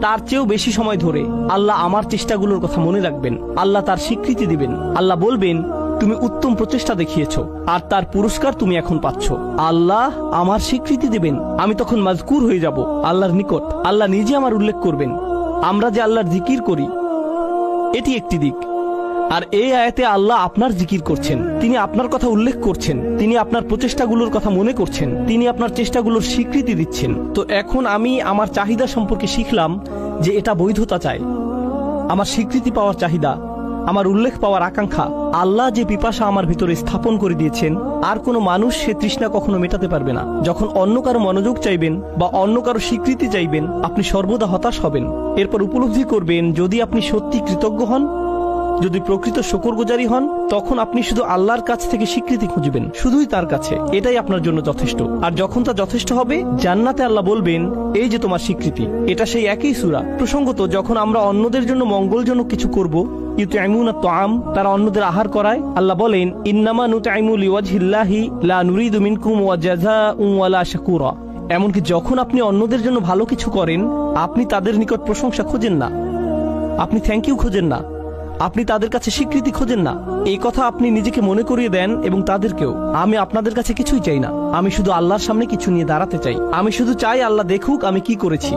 তার চেয়েও বেশি সময় ধরে আল্লাহ আমার চেষ্টাগুলোর কথা মনে রাখবেন, আল্লাহ তার স্বীকৃতি দিবেন। আল্লাহ বলবেন, তুমি উত্তম প্রচেষ্টা দেখিয়েছো আর তার পুরস্কার তুমি এখন পাচ্ছ। আল্লাহ আমার স্বীকৃতি দেবেন, আমি তখন মাজকুর হয়ে যাব আল্লাহর নিকট। আল্লাহ নিজে আমার উল্লেখ করবেন। আমরা যে আল্লাহর জিকির করি এটি একটি দিক, আর এই আয়াতে আল্লাহ আপনার জিকির করছেন, তিনি আপনার কথা উল্লেখ করছেন, তিনি আপনার প্রচেষ্টাগুলোর কথা মনে করছেন, তিনি আপনার চেষ্টাগুলোর স্বীকৃতি দিচ্ছেন। তো এখন আমি আমার চাহিদা সম্পর্কে শিখলাম যে এটা বৈধতা চায়, আমার স্বীকৃতি পাওয়ার চাহিদা, আমার উল্লেখ পাওয়ার আকাঙ্ক্ষা। আল্লাহ যে পিপাসা আমার ভিতরে স্থাপন করে দিয়েছেন, আর কোনো মানুষ সে তৃষ্ণা কখনো মেটাতে পারবে না। যখন অন্য কারো মনোযোগ চাইবেন বা অন্য কারো স্বীকৃতি চাইবেন, আপনি সর্বদা হতাশ হবেন। এরপর উপলব্ধি করবেন, যদি আপনি সত্যি কৃতজ্ঞ হন, যদি প্রকৃত শুকরগুজারি হন, তখন আপনি শুধু আল্লাহর কাছ থেকে স্বীকৃতি খুঁজবেন, শুধুই তার কাছে। এটাই আপনার জন্য যথেষ্ট। আর যখন তা যথেষ্ট হবে, জান্নাতে আল্লাহ বলবেন, এই যে তোমার স্বীকৃতি। এটা সেই একই সূরা। প্রসঙ্গত, যখন আমরা অন্যদের জন্য মঙ্গলজনক কিছু করব, ইউতঈমুনা আত-তাআম, তারা অন্যদের আহার করায়, আল্লাহ বলেন, ইন্নামা নুতঈমু লিওয়াজহিল্লাহি লা নুরিদু মিনকুম ওয়াজাযাউন ওয়ালা শাকুরা। এমনকি যখন আপনি অন্যদের জন্য ভালো কিছু করেন, আপনি তাদের নিকট প্রশংসা খোঁজেন না, আপনি থ্যাংক ইউ খোঁজেন না, আপনি তাদের কাছে স্বীকৃতি খোঁজেন না। এই কথা আপনি নিজেকে মনে করিয়ে দেন এবং তাদেরকেও। আমি আপনাদের কাছে কিছুই চাই না, আমি শুধু আল্লাহর সামনে কিছু নিয়ে দাঁড়াতে চাই। আমি শুধু চাই আল্লাহ দেখুক আমি কি করেছি।